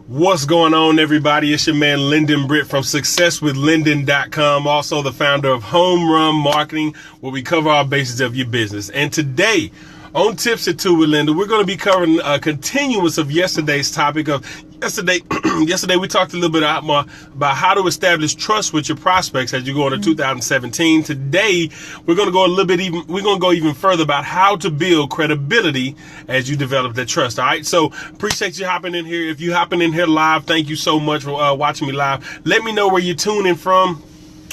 What's going on, everybody? It's your man Lyndon Britt from successwithlyndon.com, also the founder of Home Run Marketing, where we cover our bases of your business. And today on Tips at 2 with Lyndon, we're going to be covering a continuance of yesterday's topic of yesterday we talked a little bit about how to establish trust with your prospects as you go into 2017. Today we're going to go even further about how to build credibility as you develop that trust. All right, so appreciate you hopping in here. If you hopping in here live, thank you so much for watching me live. Let me know where you're tuning from,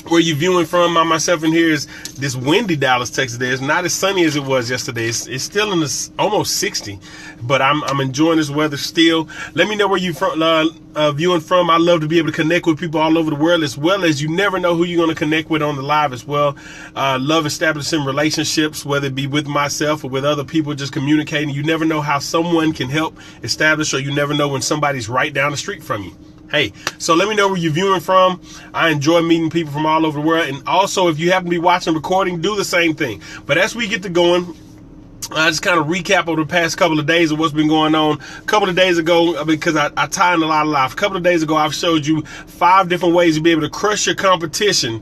where you viewing from. Myself in here is this windy Dallas, Texas. It's not as sunny as it was yesterday. It's still in the almost 60, but I'm enjoying this weather still. Let me know where you viewing from. I love to be able to connect with people all over the world, as well as you never know who you're going to connect with on the live as well. Love establishing relationships, whether it be with myself or with other people, just communicating. You never know how someone can help establish, or you never know when somebody's right down the street from you. Hey, so let me know where you're viewing from. I enjoy meeting people from all over the world. And also, if you happen to be watching recording, do the same thing. But as we get to going, I just kind of recap over the past couple of days of what's been going on. A couple of days ago, because I tie in a lot of life. A couple of days ago, I've showed you 5 different ways to be able to crush your competition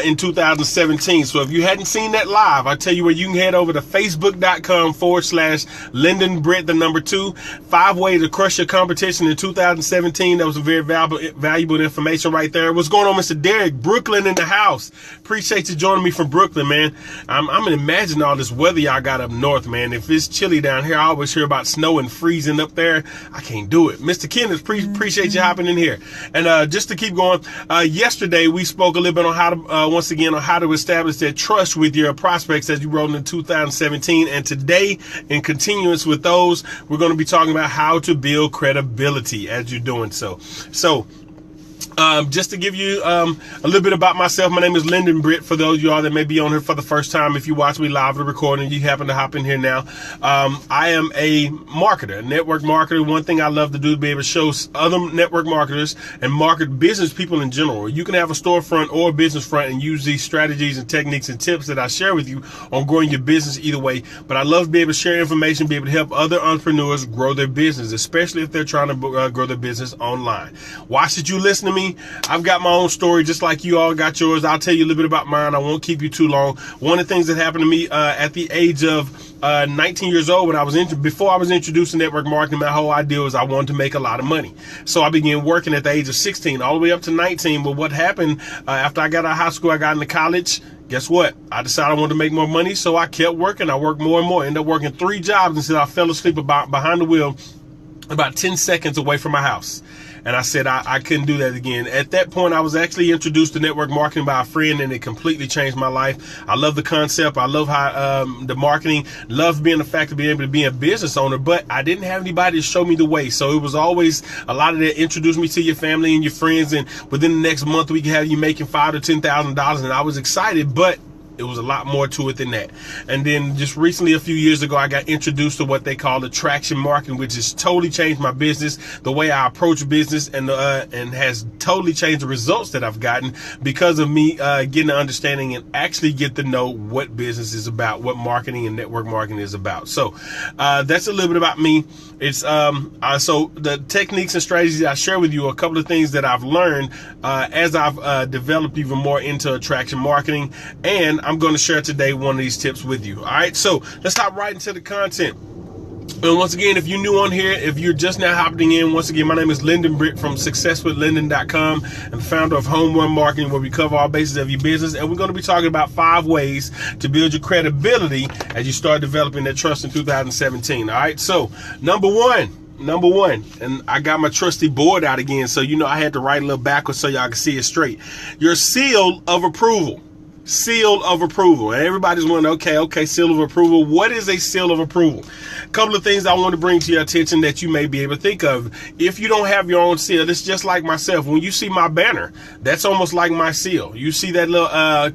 in 2017. So if you hadn't seen that live, I tell you where you can head over to facebook.com/Lyndon Britt, the number 2. 5 ways to crush your competition in 2017. That was a very valuable information right there. What's going on, Mr. Derek? Brooklyn in the house. Appreciate you joining me from Brooklyn, man. I'm gonna imagine all this weather y'all got up north, man. If it's chilly down here, I always hear about snow and freezing up there. I can't do it. Mr. Kenneth, appreciate you hopping in here. And just to keep going, yesterday we spoke a little bit on how to, once again, on how to establish that trust with your prospects as you roll into 2017. And today, in continuance with those, we're going to be talking about how to build credibility as you're doing so. Just to give you a little bit about myself, my name is Lyndon Britt. For those of y'all that may be on here for the first time, if you watch me live or recording, you happen to hop in here now. I am a marketer, a network marketer. One thing I love to do is be able to show other network marketers and market business people in general. You can have a storefront or a business front and use these strategies and techniques and tips that I share with you on growing your business either way. But I love to be able to share information, be able to help other entrepreneurs grow their business, especially if they're trying to grow their business online. Why should you listen to me? I've got my own story just like you all got yours. I'll tell you a little bit about mine. I won't keep you too long. One of the things that happened to me at the age of 19 years old, before I was introduced to network marketing, my whole idea was I wanted to make a lot of money. So I began working at the age of 16 all the way up to 19. But what happened after I got out of high school, I got into college. Guess what? I decided I wanted to make more money, so I kept working. I worked more and more. Ended up working 3 jobs until I fell asleep behind the wheel about 10 seconds away from my house. And I said I couldn't do that again. At that point, I was actually introduced to network marketing by a friend, and it completely changed my life. I love the concept. I love how the marketing, love being the fact of being able to be a business owner, but I didn't have anybody to show me the way. So it was always a lot of that: introduce me to your family and your friends, and within the next month we can have you making $5,000 to $10,000. And I was excited, but it was a lot more to it than that. And then just recently, a few years ago, I got introduced to what they call attraction marketing, which has totally changed my business, the way I approach business, and has totally changed the results that I've gotten because of me getting an understanding and actually get to know what business is about, what marketing and network marketing is about. So that's a little bit about me. It's so the techniques and strategies I share with you are a couple of things that I've learned as I've developed even more into attraction marketing, and I'm going to share today one of these tips with you. All right, so let's hop right into the content. And once again, if you're new on here, if you're just now hopping in, once again, my name is Lyndon Britt from successwithlyndon.com. I'm the founder of Home Run Marketing, where we cover all bases of your business. And we're going to be talking about 5 ways to build your credibility as you start developing that trust in 2017. All right, so number one, and I got my trusty board out again, so you know I had to write a little backwards so y'all can see it straight. Your seal of approval. Seal of approval. And everybody's wondering, okay, seal of approval. What is a seal of approval? A couple of things I want to bring to your attention that you may be able to think of. If you don't have your own seal, it's just like myself. When you see my banner, that's almost like my seal. You see that little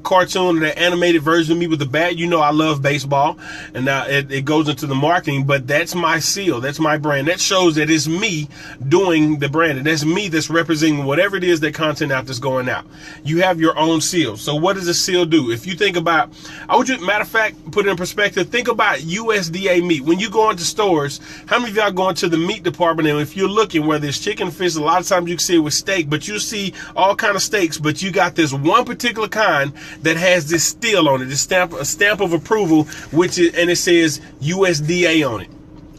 cartoon, that animated version of me with the bat, you know I love baseball. And now it goes into the marketing, but that's my seal. That's my brand. That shows that it's me doing the branding. That's me that's representing whatever it is that content out that's going out. You have your own seal. So what is a seal seal do? If you think about, matter of fact, put it in perspective, think about USDA meat. When you go into stores, how many of y'all go into the meat department, and if you're looking, whether it's chicken, fish, a lot of times you can see it with steak, but you see all kind of steaks, but you got this one particular kind that has this seal on it, this a stamp of approval, and it says USDA on it.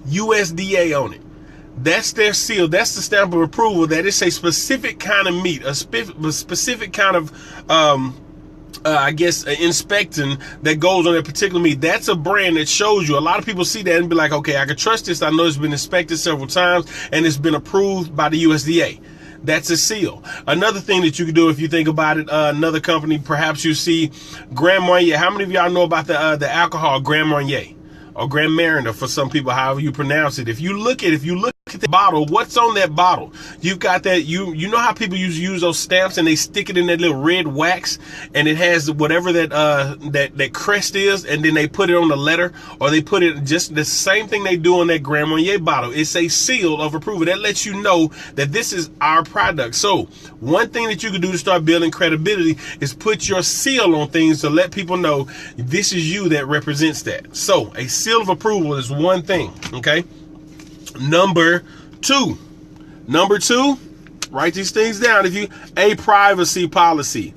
USDA on it. That's their seal. That's the stamp of approval that it's a specific kind of meat, a specific kind of, inspecting that goes on that particular meat. That's a brand that shows you. A lot of people see that and be like, okay, I can trust this. I know it's been inspected several times and it's been approved by the USDA. That's a seal. Another thing that you can do, if you think about it, another company, perhaps you see Grand Marnier. How many of y'all know about the alcohol Grand Marnier? Or Grand Marnier for some people, however you pronounce it. If you look at the bottle, what's on that bottle? You've got that, you know how people use those stamps and they stick it in that little red wax and it has whatever that crest is, and then they put it on the letter, or they put it just the same thing they do on that Grand Marnier bottle. It's a seal of approval that lets you know that this is our product. So one thing that you can do to start building credibility is put your seal on things to let people know this is you that represents that. So a seal of approval is one thing, okay? Number two, write these things down. A privacy policy.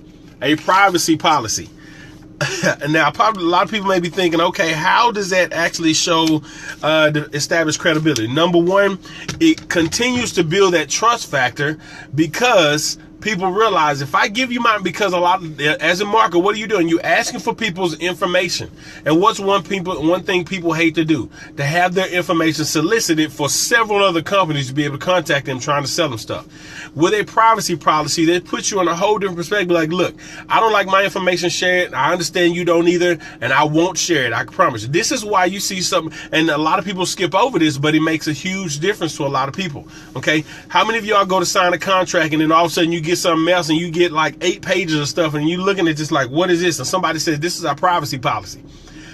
And now probably a lot of people may be thinking, okay, how does that actually show the established credibility? Number one, it continues to build that trust factor, because people realize if I give you mine, because as a marketer, what are you doing? You're asking for people's information. And what's one thing people hate to do? To have their information solicited for several other companies to be able to contact them trying to sell them stuff. With a privacy policy, that puts you on a whole different perspective. Like, look, I don't like my information shared. I understand you don't either, and I won't share it. I promise you. This is why you see something, and a lot of people skip over this, but it makes a huge difference to a lot of people. Okay, how many of y'all go to sign a contract and then all of a sudden you get something else and you get like 8 pages of stuff and you looking at this like, what is this? And somebody says, this is our privacy policy.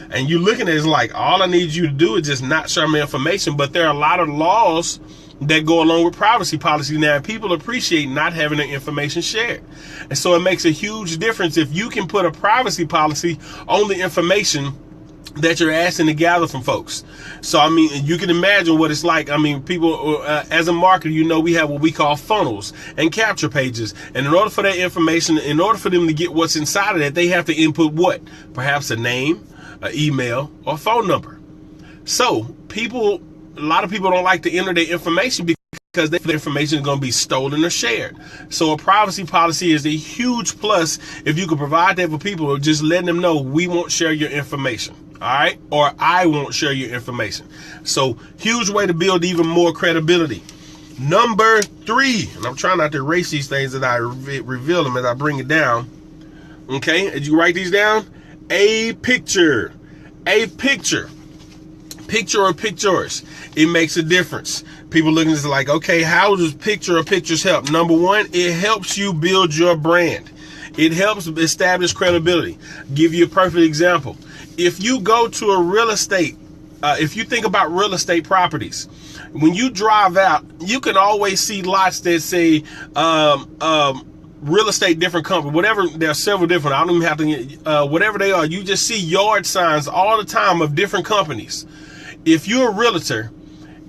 And you looking at it like, all I need you to do is just not share my information. But there are a lot of laws that go along with privacy policy now, and people appreciate not having their information shared. And so it makes a huge difference if you can put a privacy policy on the information that you're asking to gather from folks. So, I mean, you can imagine what it's like. I mean, people, as a marketer, you know, we have what we call funnels and capture pages. And in order for that information, in order for them to get what's inside of that, they have to input what? Perhaps a name, an email, or a phone number. So a lot of people don't like to enter their information because their information is going to be stolen or shared. So a privacy policy is a huge plus if you can provide that for people, or just letting them know we won't share your information. All right. Or I won't share your information. So huge way to build even more credibility. Number 3, and I'm trying not to erase these things as I reveal them as I bring it down. Okay. Did you write these down? A picture. Picture or pictures. It makes a difference. People looking at this like, okay, how does picture or pictures help? Number one, it helps you build your brand. It helps establish credibility. Give you a perfect example. If you go to a real estate, if you think about real estate properties, when you drive out, you can always see lots that say real estate different company, whatever. There are several different. I don't even have to, whatever they are. You just see yard signs all the time of different companies. If you're a realtor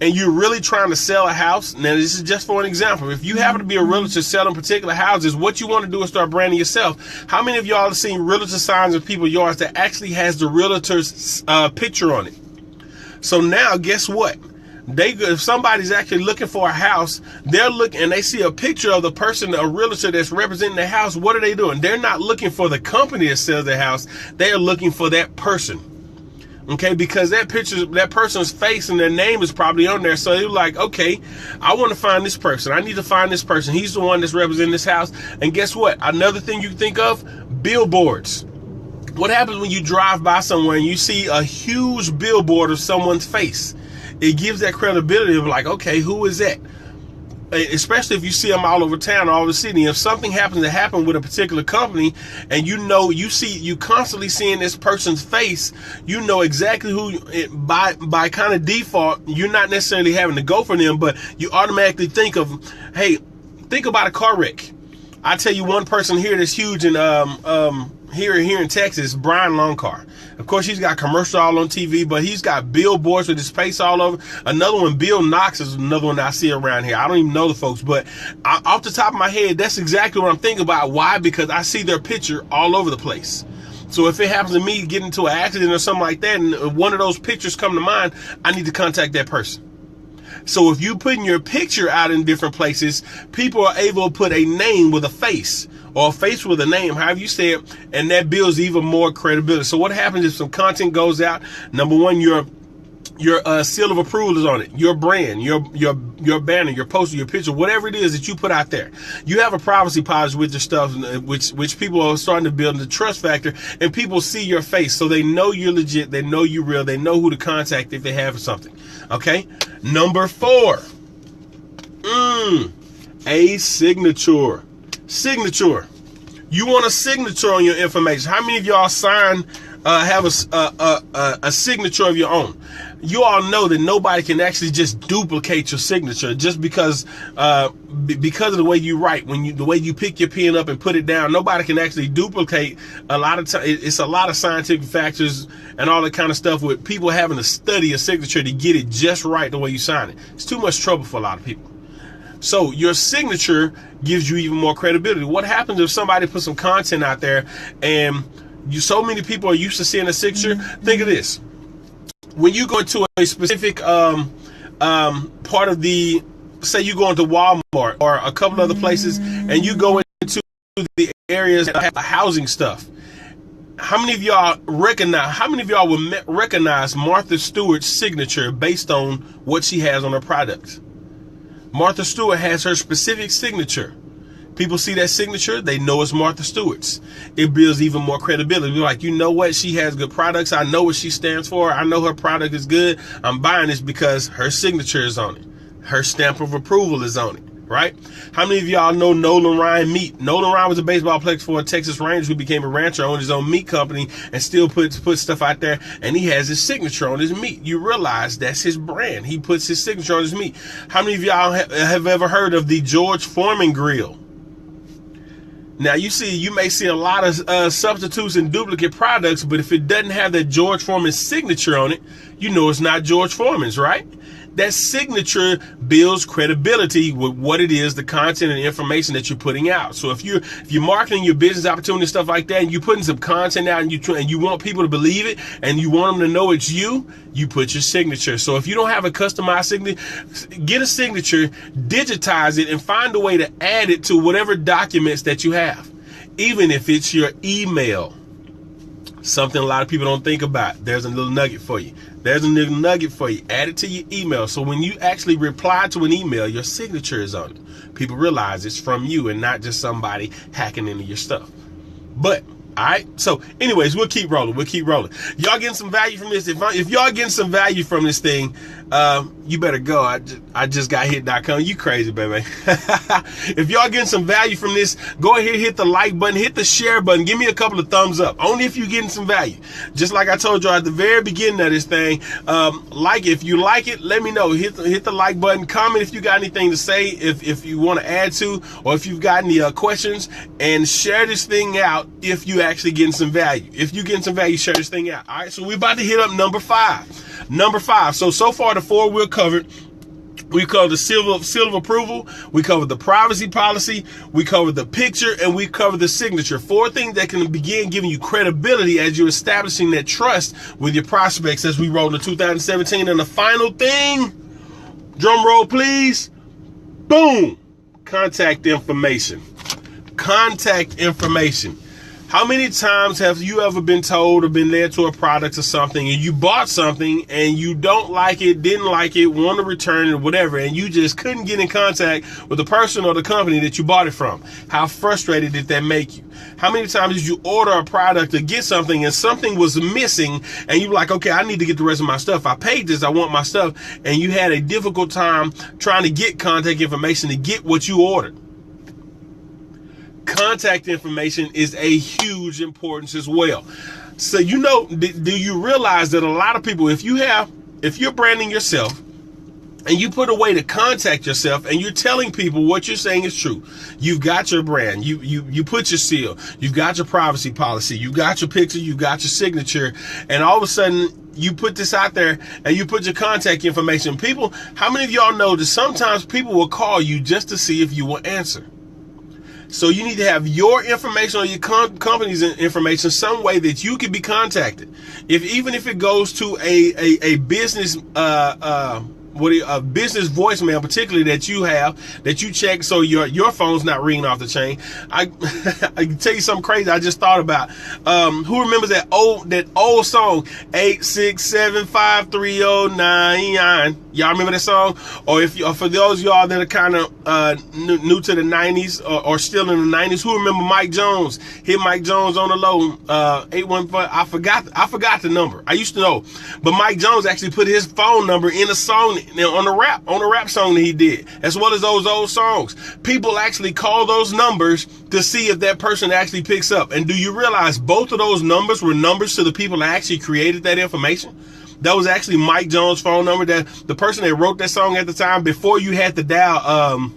and you're really trying to sell a house, now this is just for an example. If you happen to be a realtor selling particular houses, what you want to do is start branding yourself. How many of y'all have seen realtor signs of people's yards that actually has the realtor's picture on it? So now, guess what? If somebody's actually looking for a house, they're looking and they see a picture of the person, a realtor that's representing the house. What are they doing? They're not looking for the company that sells the house. They are looking for that person. Okay, because that picture, that person's face and their name is probably on there. So they're like, okay, I want to find this person. I need to find this person. He's the one that's representing this house. And guess what? Another thing you can think of, billboards. What happens when you drive by somewhere and you see a huge billboard of someone's face? It gives that credibility of like, okay, who is that? Especially if you see them all over town, all over the city. If something happens to happen with a particular company, and you constantly seeing this person's face, you know exactly who. By kind of default, you're not necessarily having to go for them, but you automatically think of, hey, think about a car wreck. I tell you one person here that's huge in here in Texas, Brian Longcar. Of course, he's got commercials all on TV, but he's got billboards with his face all over. Another one, Bill Knox, is another one I see around here. I don't even know the folks, but off the top of my head, that's exactly what I'm thinking about. Why? Because I see their picture all over the place. So if it happens to me get into an accident or something like that, and one of those pictures come to mind, I need to contact that person. So if you putting your picture out in different places, people are able to put a name with a face, or a face with a name, however you say it, and that builds even more credibility. So what happens if some content goes out? Number one, your seal of approval is on it. Your brand, your banner, your poster, your picture, whatever it is that you put out there. You have a privacy policy with your stuff, which people are starting to build the trust factor, and people see your face, so they know you're legit, they know you're real, they know who to contact if they have something. Okay? Number 4, a signature. Signature. You want a signature on your information. How many of y'all have a signature of your own? You all know that nobody can actually just duplicate your signature just because of the way you write, the way you pick your pen up and put it down. Nobody can actually duplicate. A lot of time, it's a lot of scientific factors and all that kind of stuff with people having to study a signature to get it just right the way you sign it. It's too much trouble for a lot of people. So your signature gives you even more credibility. What happens if somebody puts some content out there and so many people are used to seeing a signature? Think of this. When you go into a specific part of the, say you go into Walmart or a couple other places, and you go into the areas that have the housing stuff, how many of y'all will recognize Martha Stewart's signature based on what she has on her products? Martha Stewart has her specific signature. People see that signature, they know it's Martha Stewart's. It builds even more credibility. You're like, you know what? She has good products. I know what she stands for. I know her product is good. I'm buying this because her signature is on it. Her stamp of approval is on it, right? How many of y'all know Nolan Ryan Meat? Nolan Ryan was a baseball player for a Texas Rangers who became a rancher, owned his own meat company, and still puts stuff out there, and he has his signature on his meat. You realize that's his brand. He puts his signature on his meat. How many of y'all have ever heard of the George Foreman grill? Now, you may see a lot of substitutes and duplicate products, but if it doesn't have that George Foreman signature on it, you know it's not George Foreman's, right? That signature builds credibility with what it is, the content and information that you're putting out. So if you're marketing your business opportunity and stuff like that, and you're putting some content out, and you want people to believe it, and you want them to know it's you put your signature. So if you don't have a customized signature, get a signature, digitize it, and find a way to add it to whatever documents that you have, even if it's your email. Something a lot of people don't think about. There's a little nugget for you. There's a little nugget for you. Add it to your email. So when you actually reply to an email, your signature is on it. People realize it's from you and not just somebody hacking into your stuff. But, all right. So anyways, we'll keep rolling. Y'all getting some value from this? If y'all getting some value from this thing, you better go. I just got hit.com. You crazy, baby. If y'all getting some value from this, go ahead, hit the like button, hit the share button. Give me a couple of thumbs up. Only if you're getting some value. Just like I told y'all at the very beginning of this thing, if you like it, let me know. Hit the like button. Comment if you got anything to say, if you want to add to, or if you've got any questions, and share this thing out if you actually getting some value. If you getting some value, share this thing out. All right, so we're about to hit up number 5. Number 5. So far the 4 we're covered. We covered the seal of approval. We covered the privacy policy. We covered the picture, and we covered the signature. 4 things that can begin giving you credibility as you're establishing that trust with your prospects as we roll into 2017. And the final thing, drum roll please, boom, contact information. Contact information. How many times have you ever been told or been led to a product or something, and you bought something and you don't like it, didn't like it, want to return it, or whatever, and you just couldn't get in contact with the person or the company that you bought it from? How frustrated did that make you? How many times did you order a product or get something and something was missing, and you're like, okay, I need to get the rest of my stuff. I paid this, I want my stuff, and you had a difficult time trying to get contact information to get what you ordered? Contact information is a huge importance as well. So, do you realize that a lot of people, if you're branding yourself and you put a way to contact yourself, and you're telling people what you're saying is true. You've got your brand, you put your seal, you've got your privacy policy, you got your picture, you got your signature, and all of a sudden you put this out there and you put your contact information. People, how many of y'all know that sometimes people will call you just to see if you will answer? So you need to have your information or your company's information some way that you can be contacted. Even if it goes to a business a business voicemail, particularly that you check so your phone's not ringing off the chain. I can tell you something crazy I just thought about. Who remembers that old song 8675309? Y'all remember that song? Or for those of y'all that are kind of new to the 90s or still in the 90s, who remember Mike Jones? Hit Mike Jones on the low 815. I forgot the number. I used to know, but Mike Jones actually put his phone number in a song on the rap song that he did, as well as those old songs. People actually call those numbers to see if that person actually picks up. And do you realize both of those numbers were numbers to the people that actually created that information? That was actually Mike Jones' phone number. That the person that wrote that song at the time, before you had to dial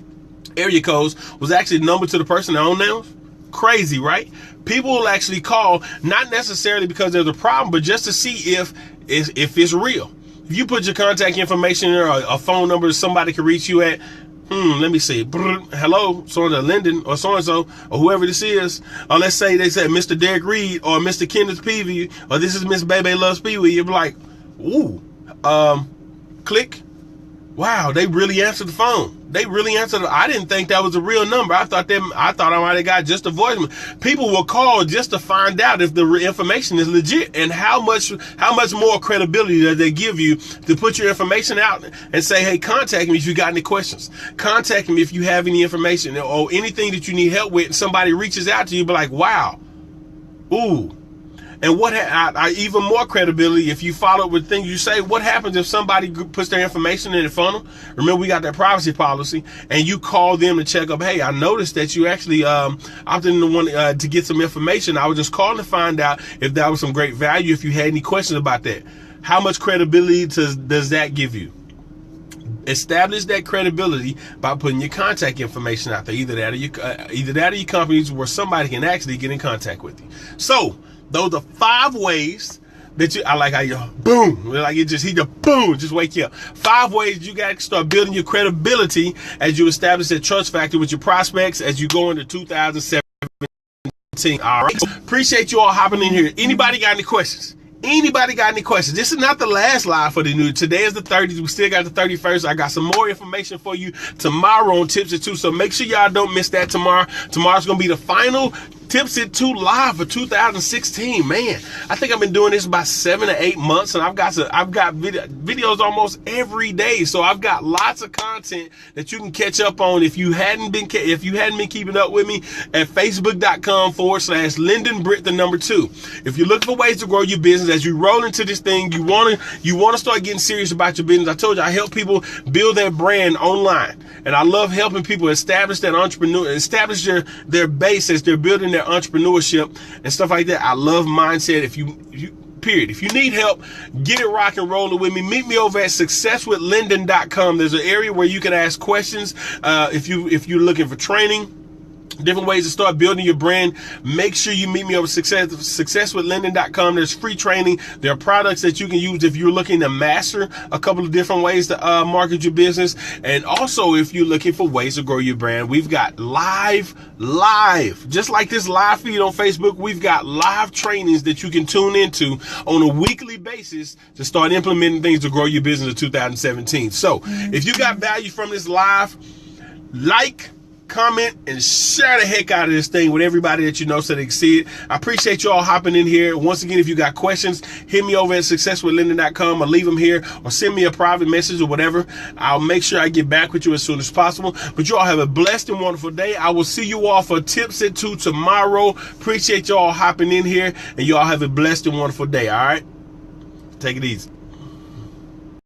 area codes, was actually the number to the person that owned them. Crazy, right? People will actually call, not necessarily because there's a problem, but just to see if it's real. If you put your contact information or a phone number somebody can reach you at, let me see. Hello, so-and-so Linden or so-and-so or whoever this is. Or let's say they said Mr. Derek Reed or Mr. Kenneth Peavy or this is Miss Bebe Loves Peewee. You're like, ooh, click. Wow, they really answered the phone. They really answered. I didn't think that was a real number. I thought I might have got just a voicemail. People will call just to find out if the information is legit, and how much more credibility does they give you to put your information out and say, hey, contact me if you got any questions. Contact me if you have any information or anything that you need help with. And somebody reaches out to you, be like, wow, ooh. And even more credibility if you follow up with things you say. What happens if somebody puts their information in the funnel? Remember, we got that privacy policy, and you call them to check up. Hey, I noticed that you actually opted in to get some information. I was just calling to find out if that was some great value. If you had any questions about that, how much credibility does that give you? Establish that credibility by putting your contact information out there. Either that or your companies where somebody can actually get in contact with you. So those are 5 ways that I like how you boom, like it just boom, just wake you up. 5 ways you got to start building your credibility as you establish that trust factor with your prospects as you go into 2017. All right. Appreciate you all hopping in here. Anybody got any questions? Anybody got any questions? This is not the last live for the new. Today is the 30th. We still got the 31st. I got some more information for you tomorrow on Tips at 2. So make sure y'all don't miss that tomorrow. Tomorrow's going to be the final Tips at 2 live for 2016. Man, I think I've been doing this about 7 to 8 months, and I've got videos almost every day. So I've got lots of content that you can catch up on if you hadn't been keeping up with me at facebook.com/Linden Britt 2. If you're looking for ways to grow your business as you roll into this thing, you want to start getting serious about your business. I told you I help people build their brand online, and I love helping people establish that establish their base as they're building their entrepreneurship and stuff like that. I love mindset. If you need help, get it rock and rolling with me. Meet me over at successwithlinden.com. There's an area where you can ask questions. If you're looking for training, different ways to start building your brand, make sure you meet me over successwithlinden.com. There's free training. There are products that you can use if you're looking to master a couple of different ways to market your business. And also, if you're looking for ways to grow your brand, we've got live, just like this live feed on Facebook, we've got live trainings that you can tune into on a weekly basis to start implementing things to grow your business in 2017. So if you got value from this live, like, comment, and share the heck out of this thing with everybody that you know so they can see it. I appreciate you all hopping in here. Once again, if you got questions, hit me over at successwithlinden.com or leave them here or send me a private message or whatever. I'll make sure I get back with you as soon as possible. But you all have a blessed and wonderful day. I will see you all for Tips at 2 tomorrow. Appreciate you all hopping in here, and you all have a blessed and wonderful day. All right? Take it easy.